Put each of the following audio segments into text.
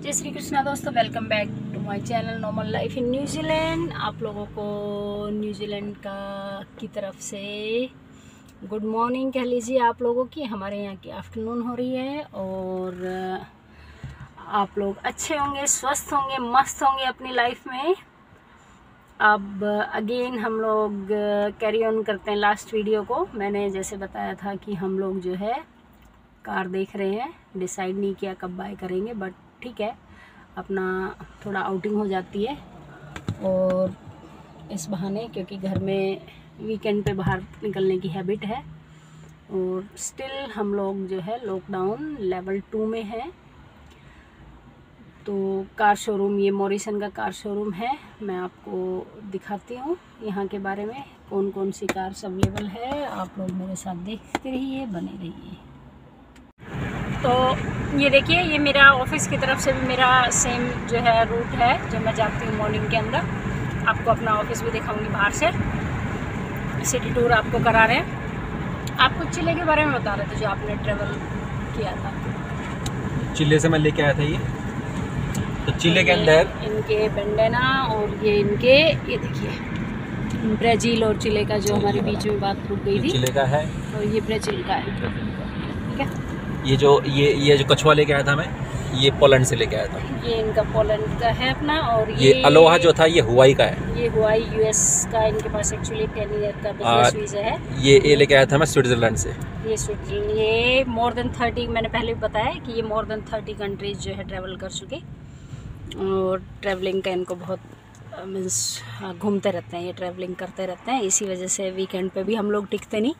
जय श्री कृष्णा दोस्तों, welcome back to my channel normal life in New Zealand. आप लोगों को न्यूजीलैंड की तरफ से गुड मॉर्निंग कह लीजिए आप लोगों की। हमारे यहाँ की आफ्टरनून हो रही है और आप लोग अच्छे होंगे, स्वस्थ होंगे, मस्त होंगे अपनी लाइफ में। अब अगेन हम लोग कैरी ऑन करते हैं लास्ट वीडियो को। मैंने जैसे बताया था कि हम लोग जो है कार देख रहे हैं, डिसाइड नहीं किया कब बाय करेंगे, बट ठीक है, अपना थोड़ा आउटिंग हो जाती है। और इस बहाने, क्योंकि घर में वीकेंड पे बाहर निकलने की हैबिट है और स्टिल हम लोग जो है लॉकडाउन लेवल 2 में है। तो कार शोरूम, ये मॉरिसन का कार शोरूम है, मैं आपको दिखाती हूँ यहाँ के बारे में, कौन कौन सी कार्स अवेलेबल है। आप लोग मेरे साथ देखते रहिए, बने रहिए। तो ये देखिए, ये मेरा ऑफिस की तरफ से भी मेरा सेम जो है रूट है जो मैं जाती हूँ मॉर्निंग के अंदर। आपको अपना ऑफिस भी दिखाऊंगी बाहर से, सिटी टूर आपको करा रहे हैं। आप कुछ चिल्ले के बारे में बता रहे थे जो आपने ट्रेवल किया था। चिल्ले से मैं लेके आया था ये। तो चिल्ले के अंदर इनके बेंडेना और ये इनके, ये देखिए ब्राज़ील और चिल्ले का जो हमारे बीच में बात रुक गई थी, चिल्ले का है और ये ब्राज़ील का है। ठीक है, ये जो कछुआ लेके आया था मैं, ये पोलैंड से लेके आया था। ये इनका पोलैंड का है अपना। और ये अलोहा जो था ये हुआई का है। ये हुआई यूएस का, इनके पास एक्चुअली 10 ईयर का बिजनेस वीज़ा है। ये लेके आया था मैं स्विट्जरलैंड से। ये स्विट्जरलैंड, ये मोर देन 30, मैंने पहले भी बताया कि ये मोर देन 30 कंट्रीज जो है ट्रैवल कर चुके। और ट्रैवलिंग का इनको बहुत मीन्स घूमते रहते हैं, ये ट्रैवलिंग करते रहते हैं, इसी वजह से वीकेंड पे भी हम लोग टिकते नहीं।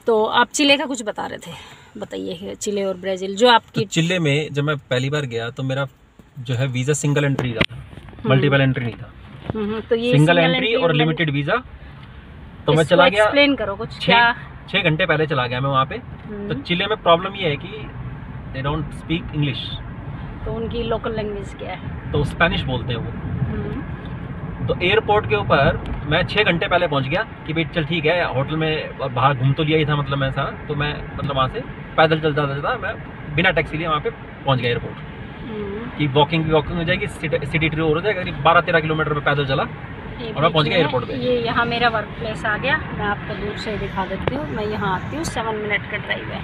तो आप चिले का कुछ बता रहे थे, बताइए चिले और ब्राज़ील जो आपकी। तो चिले में जब मैं पहली बार गया तो मेरा जो है वीज़ा सिंगल एंट्री का था, मल्टीपल एंट्री नहीं था। तो ये सिंगल एंट्री और लिमिटेड वीज़ा। तो मैं चला गया, एक्सप्लेन करो कुछ। क्या 6 घंटे पहले चला गया मैं वहाँ पे। तो चिले में प्रॉब्लम ये है कि दे डोंट स्पीक इंग्लिश। तो उनकी लोकल लैंग्वेज क्या है? तो स्पेनिश बोलते हैं वो। तो एयरपोर्ट के ऊपर मैं 6 घंटे पहले पहुंच गया कि भाई चल ठीक है, होटल में बाहर घूम तो लिया ही था, मतलब मैं था। तो मैं मतलब वहाँ से पैदल चलता मैं बिना टैक्सी लिए वहाँ पे पहुंच गया एयरपोर्ट। कि वॉकिंग हो जाएगी, सिटी टूर हो जाएगा। 12-13 किलोमीटर पे पैदल चला और मैं पहुंच गया एयरपोर्ट पे। ये यहाँ मेरा वर्क प्लेस आ गया, मैं आपको दूर से दिखा देती हूँ। मैं यहाँ आती हूँ, 7 मिनट का ड्राइव है।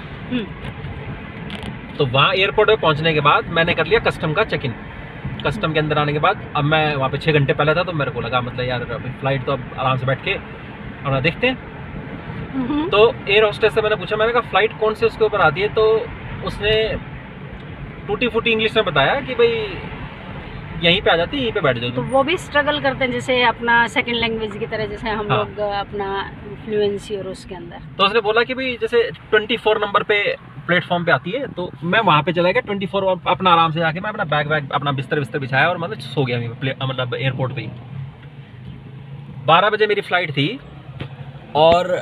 तो वहाँ एयरपोर्ट पे पहुँचने के बाद मैंने कर लिया कस्टम का चेक इन। कस्टम के अंदर आने के बाद अब मैं वहाँ पे 6 घंटे पहले था, तो मेरे को लगा मतलब यार अभी फ्लाइट तो अब आराम से बैठ के अपना देखते हैं। तो एयर होस्टेस से मैंने पूछा, मैंने कहा फ्लाइट कौन से उसके ऊपर आती है। तो उसने टूटी फूटी इंग्लिश में बताया कि भाई यहीं पे आ जाती है, यहीं पे बैठ जाओ। तो वो भी स्ट्रगल करते हैं जैसे अपना सेकंड लैंग्वेज की तरह, जैसे हम लोग अपना फ्लुएंसी और उसके अंदर। तो उसने बोला कि भाई जैसे 24 नंबर पे प्लेटफॉर्म पे आती है। तो मैं वहाँ पे चला गया 24, अपना आराम से जाके मैं अपना बैग अपना बिस्तर बिछाया और मतलब सो गया मतलब एयरपोर्ट पे ही। 12 बजे मेरी फ्लाइट थी और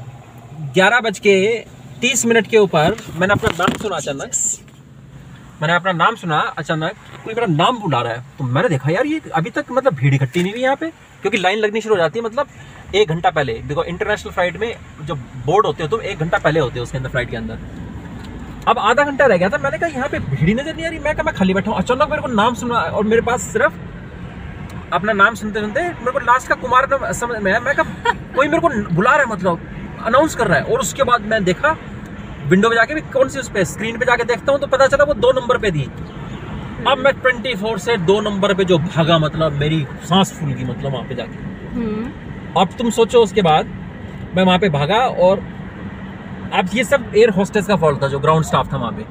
11:30 के ऊपर मैंने अपना नाम सुना। अचानक कोई मेरा नाम बुला रहा है। तो मैंने देखा यार ये अभी तक मतलब भीड़ इकट्ठी नहीं हुई यहाँ पे, क्योंकि लाइन लगनी शुरू हो जाती है मतलब 1 घंटा पहले। देखो इंटरनेशनल फ्लाइट में जो बोर्ड होते हो तुम 1 घंटा पहले होते हो उसके अंदर, फ्लाइट के अंदर। अब आधा घंटा रह गया था, मैंने कहा यहाँ पे भीड़ नजर नहीं आ रही। मैं खाली बैठा हूँ, अचानक मेरे को नाम सुना और मेरे पास सिर्फ अपना नाम सुनते मेरे को लास्ट का कुमार समझ में आया। मैं कहा कोई मेरे को बुला रहा है, मतलब अनाउंस कर रहा है। और उसके बाद मैं देखा विंडो पे जाके भी, कौन सी उस पे स्क्रीन पे जाके देखता हूँ तो पता चला वो 2 नंबर पे थी। अब मैं 24 से 2 नंबर पे जो भागा, मतलब मेरी सांस फूल गई मतलब वहां पे जाके। अब तुम सोचो, उसके बाद मैं वहां पे भागा और अब ये सब एयर होस्टेस का फॉल्ट था, जो ग्राउंड स्टाफ था वहां पे।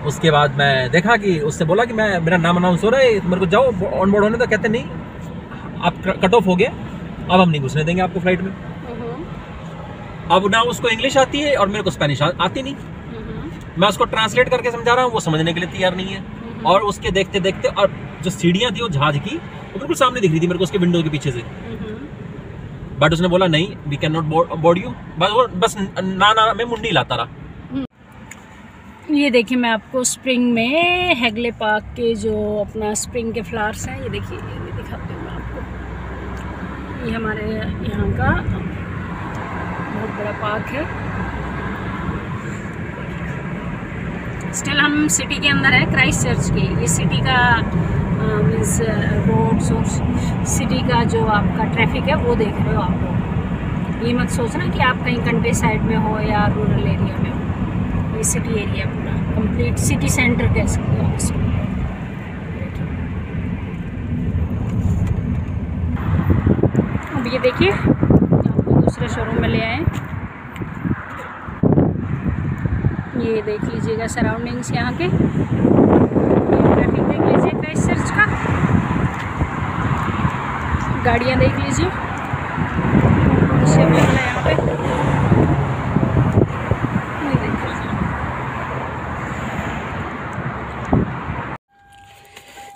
उसके बाद मैं देखा कि उससे बोला कि मेरा नाम अनाउंस हो रहा है, मेरे को जाओ ऑन बोर्ड होने। तो कहते नहीं, आप कट ऑफ हो गए, अब हम नहीं घुसने देंगे आपको फ्लाइट में। अब ना उसको इंग्लिश आती है और मेरे को स्पेनिश आती नहीं। मैं उसको ट्रांसलेट करके समझा रहा हूँ, वो समझने के लिए तैयार नहीं है। और उसके देखते देखते, और जो सीढ़ियाँ थी वो जहाज की, वो बिल्कुल सामने दिख रही थी मेरे को उसके विंडो के पीछे से। बट उसने बोला नहीं, we can not board you. बस ना मैं मुंडी लाता रहा। ये देखिए, मैं आपको स्प्रिंग में हैगले पार्क के जो अपना स्प्रिंग के फ्लावर्स हैं, ये देखिए, ये दिखाती हूँ मैं आपको। ये हमारे यहाँ का बहुत बड़ा पार्क है। स्टिल हम सिटी के अंदर है, क्राइस्ट चर्च के। ये सिटी का मीन्स रोड्स और सिटी का जो आपका ट्रैफिक है वो देख रहे हो आप लोग। ये मत सोचना कि आप कहीं कंट्री साइड में हो या रूरल एरिया में हो। ये सिटी एरिया पूरा कंप्लीट सिटी सेंटर कह सकते हो आप इसको। अब ये देखिए आपको दूसरे शोरूम में ले आए। ये देख लीजिएगा सराउंडिंग्स यहाँ के, ट्रैफिक देख लीजिए क्राइस्ट चर्च का, गाड़ियाँ देख लीजिए यहाँ पे। ये देख लीजिए।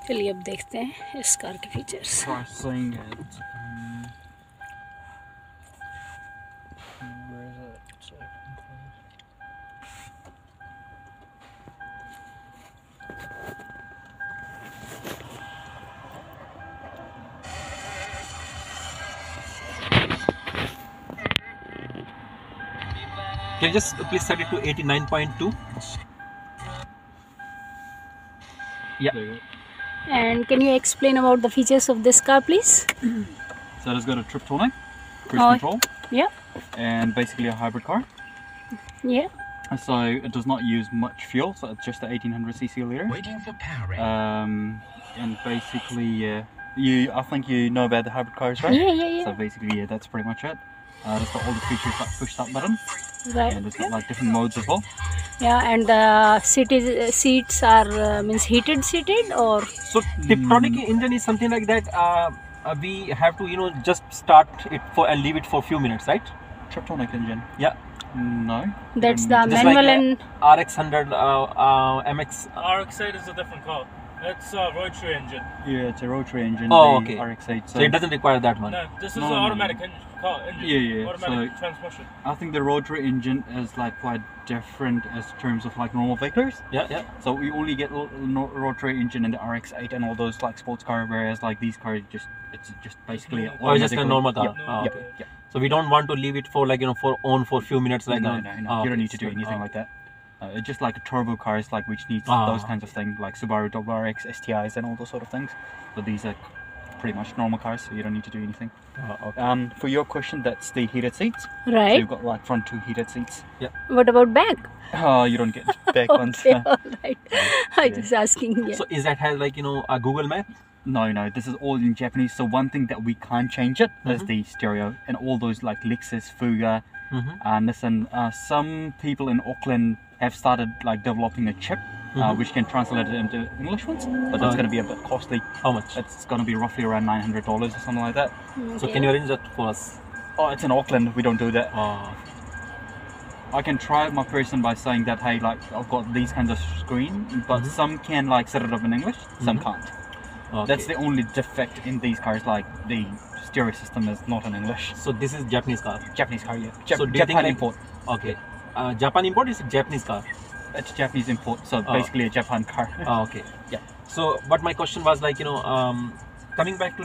चलिए अब देखते हैं इस कार के features. Can you just please set it to 89.2? Yeah. And can you explain about the features of this car, please? So it's got a Triptronic, cruise control, Yeah, and basically a hybrid car. yeah. So it does not use much fuel, so it's just a 1800cc liter. Waiting for powering. And basically, I think you know about the hybrid cars, right? Yeah. So basically, that's pretty much it. It's got all the features like push start button, Right. and it's got like different modes as well. Yeah, and the seats are means heated seated or So Tiptronic engine is something like that. We have to just start it for and leave it for a few minutes, right? Triptronic engine? Yeah. No. that's the Just manual like and RX100, MX. RX-8 is a different car. It's a rotary engine. Yeah, it's a rotary engine. Oh, the okay. RX-8. So it doesn't require that one. No, this is No, an no, no. automatic car engine. Yeah. Automatic So transmission. I think the rotary engine is like quite different as terms of like normal vehicles. Yeah. So we only get rotary engine in the RX-8 and all those like sports car, whereas like these cars it's just basically Or just a automatically- normal car. Yep, Oh, yep, okay. yep. So we don't want to leave it for for a few minutes like No, that. you don't need to do anything like that. It's just like a turbo cars, like which needs those kinds of things, like Subaru WRX, STIs, and all those sort of things. But these are pretty much normal cars, so you don't need to do anything. Okay. For your question, that's the heated seats. So right. you've got like front two heated seats. What about back? You don't get back ones. Okay, all right. I Yeah. just asking. Yeah. So is that has a Google Map? No, this is all in Japanese. So one thing that we can't change it is the stereo and all those like Lexus, Fuga, Nissan. Some people in Auckland have started like developing a chip which can translate it into English ones, but that's going to be a bit costly. How much? It's going to be roughly around $900 or something like that. So can you arrange that for us? Oh, it's in Auckland. We don't do that. Oh. I can try my person by saying that, hey, like I've got these kinds of screen, but some can like set it up in English, some can't. Okay. That's the only defect in these cars. Like the stereo system is not in English. So this is Japanese car. Japanese car, yeah. So do you Japan think, like- import. Okay. Japan import is a Japanese car. It's Japanese import, so basically a Japan car. Oh, okay. Yeah. So, but my question was coming back to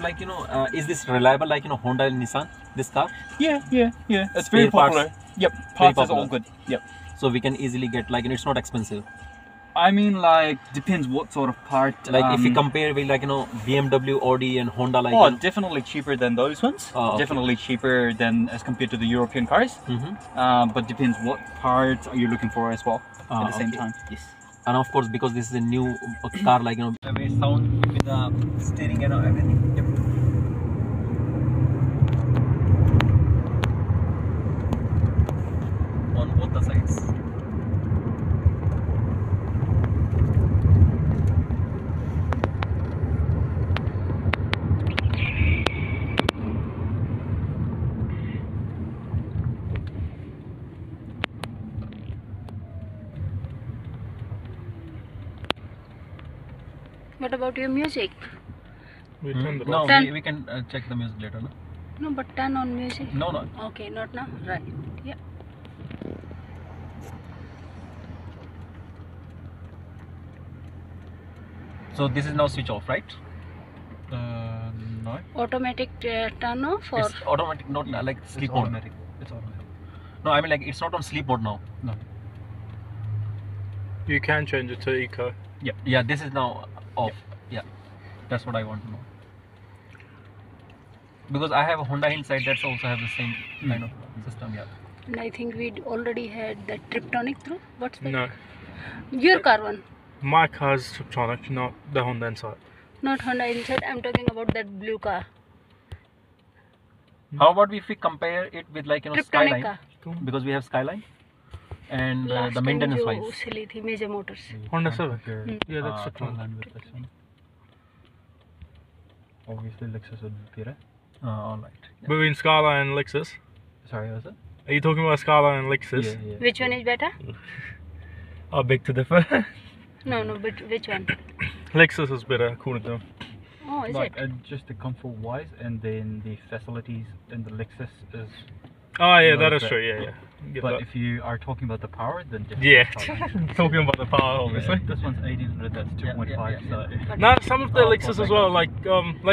is this reliable Honda and Nissan, this car? Yeah. It's Spare very parts. popular. Yep, parts is popular. all good. Yep. So we can easily get it's not expensive. I mean, like depends what sort of part. Like if you compare with BMW, Audi and Honda Definitely cheaper than those ones. Oh, okay. Definitely cheaper than as compared to the European cars. But depends what parts are you looking for as well at the same okay. time. Yes. And of course, because this is a new car, very sound with the steering and everything. Yep. On both the sides. What about your music? We turn the No, Turn. we can check the music later. No? No, but turn on music. No. Okay, not now. Right. Yeah. So this is now switch off, right? No. Automatic turn off or It's automatic, not like sleep mode. It's automatic. No, I mean it's not on sleep mode now. No. You can change it to eco. Yeah, this is now off. Yeah, that's what I want to know. Because I have a Honda inside that's also have the same kind of system. Yeah. And I think we already had that Triptonic through. What's that? No. Your car one. My car's Tiptronic, not the Honda inside. Not Honda inside. I'm talking about that blue car. How about if we compare it with like Triptonic Skyline? car. Because we have Skyline and Last the time maintenance जो wise. उससे ली थी Major Motors. Honda Civic. Yeah, that's Tiptronic. with this one. Obviously, Lexus would be better. All right. Yeah. Between Skyline and Lexus. Sorry, was it? Are you talking about Skyline and Lexus? Yeah. Which one is better? Are big to differ. No, but which one? Lexus is better, according to them. Oh, is Like it? just the comfort wise, and then the facilities in the Lexus is. Oh yeah, No, that is but- true. Yeah. Get But that. if you are talking about the power, then definitely Yeah, Skyline. talking about the power, obviously. Yeah, this one's 1800. That's 2.5. yeah. So No, some of the Oh, Lexus as well, like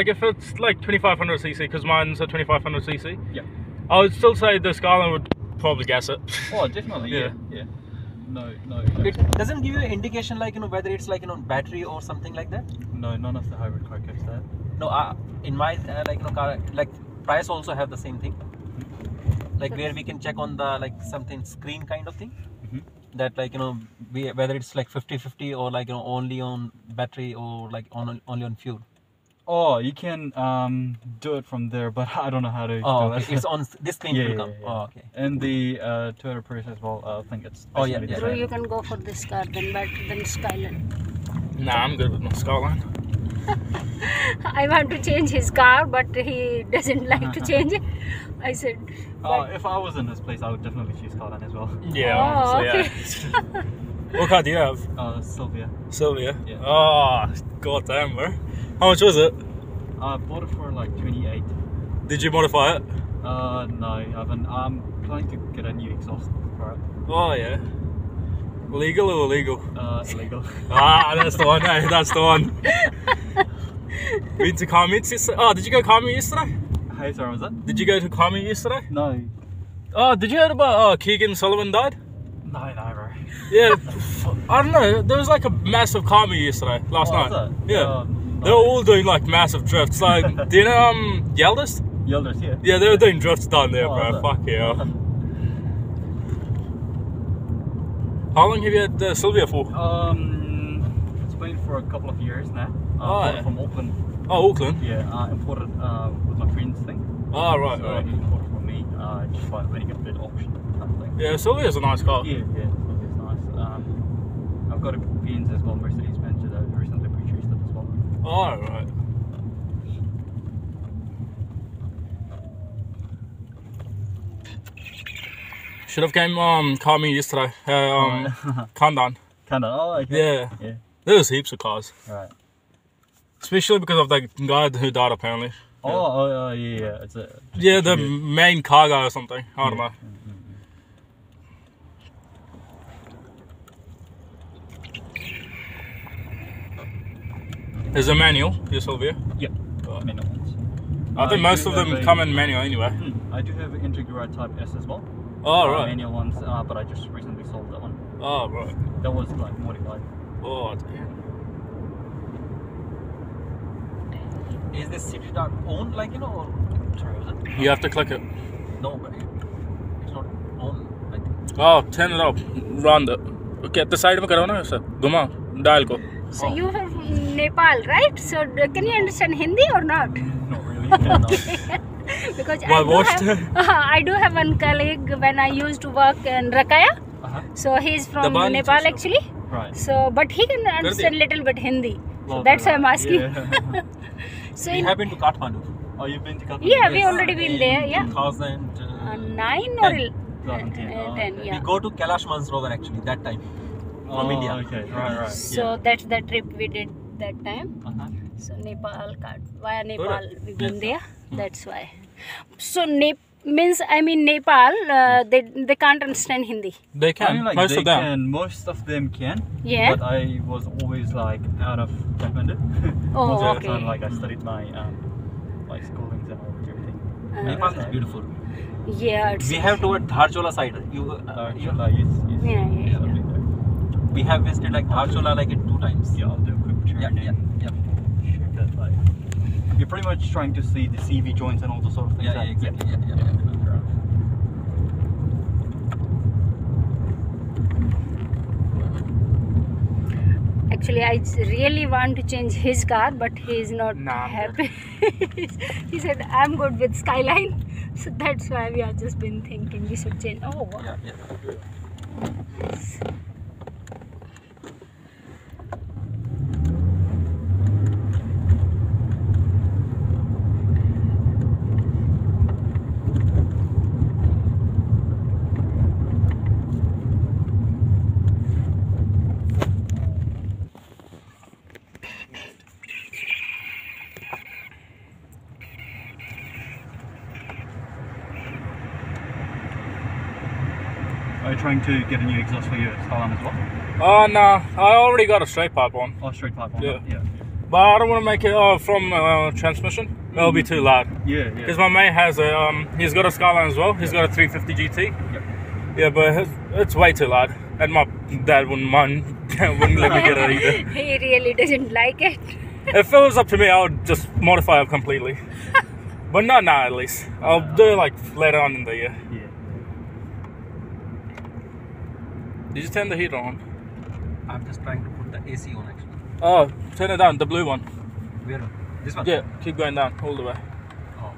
if it's like 2500 cc, because mine's a 2500 cc. Yeah. I would still say the Skyline would probably gas it. Oh, definitely. Yeah. Yeah. No. It doesn't give you an indication like whether it's like battery or something like that. No, none of the hybrid car gives that. No, in my car like Prius also have the same thing. Like where we can check on the something screen kind of thing. Mhm. That whether it's like 50-50 or only on battery or like only on fuel. Oh, you can do it from there, but I don't know how to Oh, do okay. it. It's on this screen Yeah, will yeah, come. yeah. Oh, okay. And the Toyota Prius as well. I think it's. Oh, yeah, basically the Drew, same. you can go for this car then better than Skyline. Nah, I'm good with my Skyline. I want to change his car, but he doesn't like to change it. I said, If I was in this place, I would definitely choose Skyline as well. Yeah, Oh, honestly, yeah. What car do you have? Sylvia. Sylvia? Yeah. Oh, goddamn, bro. How much was it? I bought it for like 28. Did you modify it? No, I haven't. I'm planning to get a new exhaust for it. Oh, yeah. Legal or illegal? Illegal. Ah, that's the one, eh? That's the one. Been to Kami yesterday? Oh, did you go Kami yesterday? Hey, sorry, was it? Did you go to Kami yesterday? No. Oh, did you hear about Keegan Sullivan died? No, bro. Yeah, I don't know. There was like a massive Kami yesterday, last Oh, night. was it? Yeah. No. They were all doing like massive drifts. Like, do you know Yelders? Yelders, yeah. Yeah, they were doing drifts down there, Oh, bro. was it? Fuck yeah. How long have you had Sylvia for? It's been for a couple of years now. Oh, Bought yeah. it from Auckland. Oh, Auckland. Yeah, I imported with my friend's thing. Oh, right, So right. he imported for me just by letting it bid auction kind of thing. Yeah, Sylvia's a nice car. Yeah, it's nice. I've got a Benz as well, Mercedes-Benz, that I recently purchased it as well. Oh, right. Should have came call me yesterday. Kandan. Kinda. Oh, okay. Yeah. Yeah. There was heaps of cars. Right. Especially because of that guy who died apparently. Oh, yeah. It's a. Yeah, the main car guy or something. I don't know. There's a manual, your Sylvia. Yeah. Oh. Manual ones. I think I most do of them have a- come in manual anyway. I do have an Integra Type S as well. Oh, right. Manual ones, but I just recently sold that one. Oh, right. That was like modified. Oh, dear. Is this city start owned or sorry, was it? You have to click it. No, but it's not owned. I think. Oh, turn it up. Round it. Okay, at the side में करो ना ऐसा. घुमाओ. Dial को. so you have Nepal, right? So can you understand Hindi or not? Not really. No. Because Well, watched. I do have one colleague when I used to work in Rakaya. Uh-huh. So he's from Daban Nepal also. actually. Right. So, but he can understand little bit Hindi. So Well, that's why I'm asking. Yeah. So We in, have been to Kathmandu. Oh, you've been to Kathmandu? yeah, we Yes, already been there. Yeah, 9 or 10. 2010, 10. okay. Yeah. We go to Kailash Mansarovar actually that time from India. Okay, right. So that's the trip we did that time. Uh-huh. So Nepal card via Nepal Alright. we been Yes, there. That's why. So Nepal they can't understand Hindi. They can. I mean, like, most they of them. Can, most of them can. Yeah. But I was always like out of Kathmandu. Oh, Most of the okay. time, like I studied my like schoolings and everything. Nepal is beautiful. Yeah, it's We have toward Dharchola side. Yes. Yeah. I've been there. We have visited like Dharshola like in 2 times. Yeah, I'll do a quick turn Yeah, in. Check it, like, you're pretty much trying to see the CV joints and all the sort of things. Yeah, exactly. Yeah. Actually, I really want to change his car, but he is not Nah, I'm happy. He said, I'm good with Skyline. So that's why we have just been thinking we should change. Oh, wow. Yeah. Are you trying to get a new exhaust for your Skyline as well? Nah, I already got a straight pipe on. Oh, straight pipe on. Yeah. Yeah. But I don't want to make it from transmission. That'll be too loud. Yeah. Because my mate has a, he's got a Skyline as well. He's got a 350 GT. Yep. Yeah, but it's way too loud. And my dad wouldn't mind, wouldn't let me get it either. He really doesn't like it. If it was up to me, I would just modify it completely. But not now, at least. I'll do it like later on in the year. Yeah. Did you turn the heater on? I'm just trying to put the AC on actually. Oh, turn it down, the blue one. Where? This one? Yeah, keep going down all the way. Oh,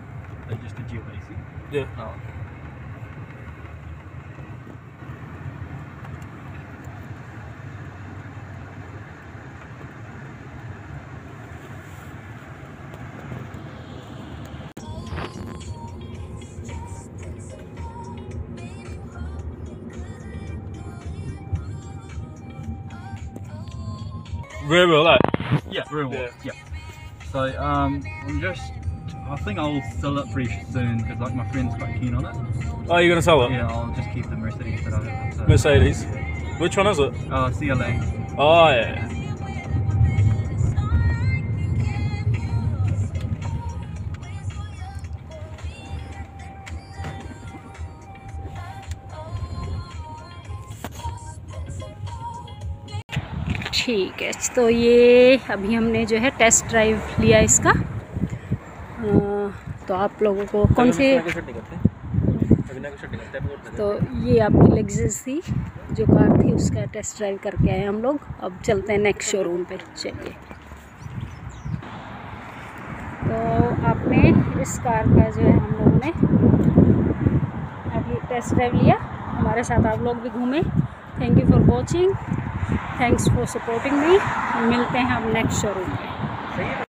They just did you AC. Yeah. no. Very well, eh? Yeah, very well. Yeah. Yeah. So I think I'll sell it pretty soon because like my friend's quite keen on it. Oh, you're gonna sell it? Yeah, I'll just keep the Mercedes that I have. So, Mercedes. Which one is it? CLA. Oh, yeah. ठीक है, तो ये अभी हमने जो है test drive लिया इसका। तो आप लोगों को कौन से, तो ये आपकी लेक्सस थी जो कार थी, उसका टेस्ट ड्राइव करके आए हम लोग। अब चलते हैं नेक्स्ट शोरूम पर। चलिए, तो आपने इस कार का जो है हम लोगों ने अभी टेस्ट ड्राइव लिया, हमारे साथ आप लोग भी घूमे। Thank you for watching, thanks for supporting me. मिलते हैं अब नेक्स्ट शोरूम पे।